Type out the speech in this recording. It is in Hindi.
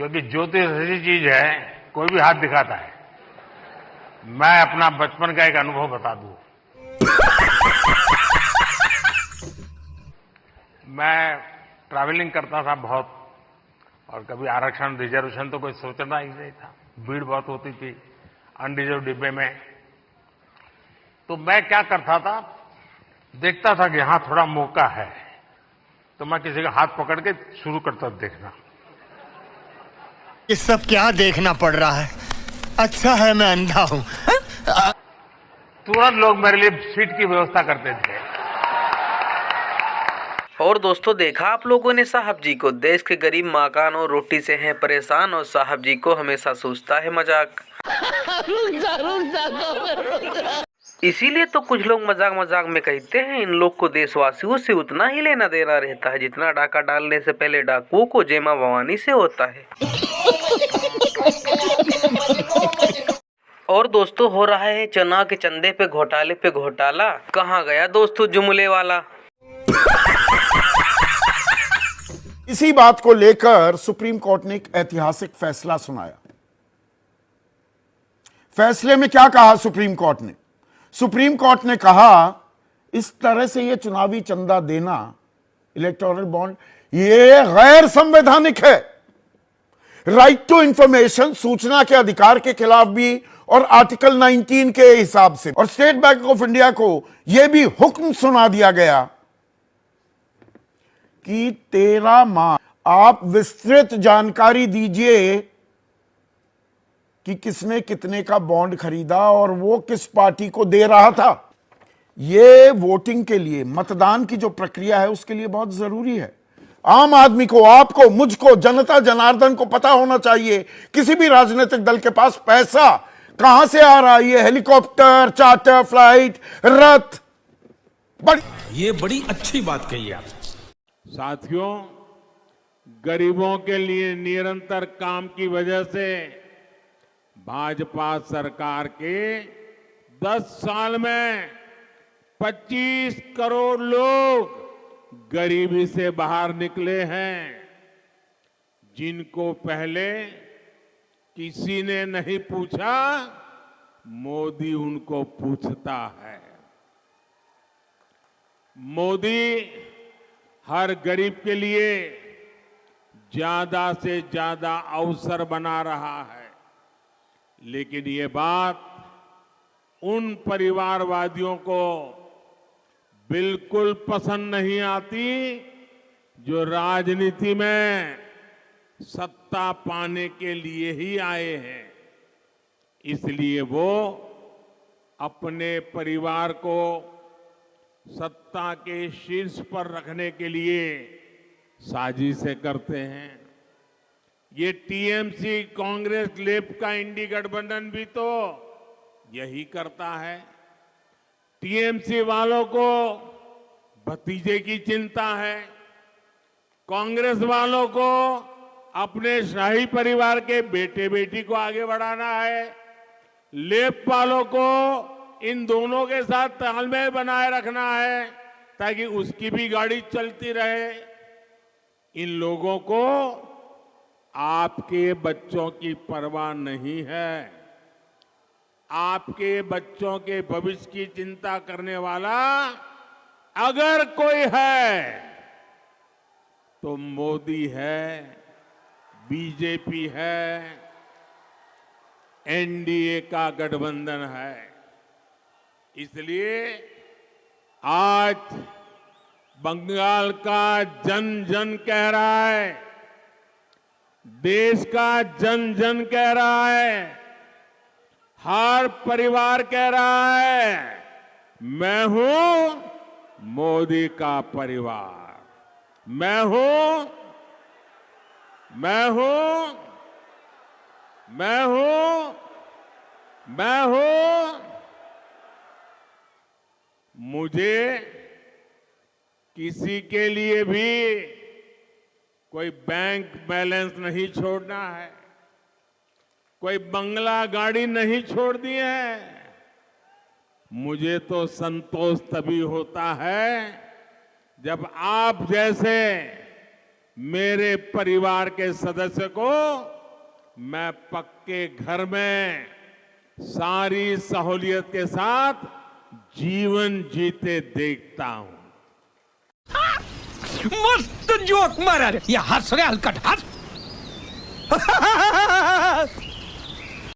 क्योंकि ज्योतिष ऐसी चीज है, कोई भी हाथ दिखाता है। मैं अपना बचपन का एक अनुभव बता दूं। मैं ट्रैवलिंग करता था बहुत, और कभी आरक्षण रिजर्वेशन तो कोई सोचना ही नहीं था। भीड़ बहुत होती थी अनरिजर्व डिब्बे में। तो मैं क्या करता था, देखता था कि यहां थोड़ा मौका है, तो मैं किसी का हाथ पकड़ के शुरू करता देखना। ये सब क्या देखना पड़ रहा है? अच्छा है मैं अंधा हूं। तुरंत लोग मेरे लिए सीट की व्यवस्था करते थे। और दोस्तों, देखा आप लोगों ने साहब जी को, देश के गरीब मकान और रोटी से हैं परेशान, और साहब जी को हमेशा सोचता है मजाक। इसीलिए तो कुछ लोग मजाक मजाक में कहते हैं, इन लोग को देशवासियों से उतना ही लेना देना रहता है जितना डाका डालने से पहले डाकुओं को जेमा भवानी से होता है। और दोस्तों, हो रहा है चना के चंदे पे घोटाला। कहाँ गया दोस्तों जुमले वाला? इसी बात को लेकर सुप्रीम कोर्ट ने एक ऐतिहासिक फैसला सुनाया। फैसले में क्या कहा सुप्रीम कोर्ट ने? सुप्रीम कोर्ट ने कहा इस तरह से यह चुनावी चंदा देना, इलेक्टोरल बॉन्ड, यह गैर संवैधानिक है। राइट टू इंफॉर्मेशन, सूचना के अधिकार के खिलाफ भी, और आर्टिकल 19 के हिसाब से। और स्टेट बैंक ऑफ इंडिया को यह भी हुक्म सुना दिया गया कि 13 माह आप विस्तृत जानकारी दीजिए कि किसने कितने का बॉन्ड खरीदा और वो किस पार्टी को दे रहा था। ये वोटिंग के लिए, मतदान की जो प्रक्रिया है उसके लिए बहुत जरूरी है। आम आदमी को, आपको, मुझको, जनता जनार्दन को पता होना चाहिए किसी भी राजनीतिक दल के पास पैसा कहां से आ रहा है। ये हेलीकॉप्टर, चार्टर फ्लाइट, रथ, ये बड़ी अच्छी बात कही आप। साथियों, गरीबों के लिए निरंतर काम की वजह से भाजपा सरकार के 10 साल में 25 करोड़ लोग गरीबी से बाहर निकले हैं, जिनको पहले किसी ने नहीं पूछा, मोदी उनको पूछता है। मोदी हर गरीब के लिए ज्यादा से ज्यादा अवसर बना रहा है, लेकिन ये बात उन परिवारवादियों को बिल्कुल पसंद नहीं आती जो राजनीति में सत्ता पाने के लिए ही आए हैं। इसलिए वो अपने परिवार को सत्ता के शीर्ष पर रखने के लिए साजिशें करते हैं। ये टीएमसी, कांग्रेस, लेफ्ट का इंडी गठबंधन भी तो यही करता है। टीएमसी वालों को भतीजे की चिंता है, कांग्रेस वालों को अपने शाही परिवार के बेटे बेटी को आगे बढ़ाना है, लेफ्ट वालों को इन दोनों के साथ तालमेल बनाए रखना है ताकि उसकी भी गाड़ी चलती रहे। इन लोगों को आपके बच्चों की परवाह नहीं है। आपके बच्चों के भविष्य की चिंता करने वाला अगर कोई है तो मोदी है, बीजेपी है, एनडीए का गठबंधन है। इसलिए आज बंगाल का जन जन कह रहा है, देश का जन जन कह रहा है, हर परिवार कह रहा है, मैं हूं मोदी का परिवार, मैं हूं, मैं हूं, मैं हूं, मैं हूं। मुझे किसी के लिए भी कोई बैंक बैलेंस नहीं छोड़ना है, कोई बंगला गाड़ी नहीं छोड़नी है। मुझे तो संतोष तभी होता है जब आप जैसे मेरे परिवार के सदस्य को मैं पक्के घर में सारी सहूलियत के साथ जीवन जीते देखता हूं। मस्त जोक मारा रे, या हंस रे हलकट हंस।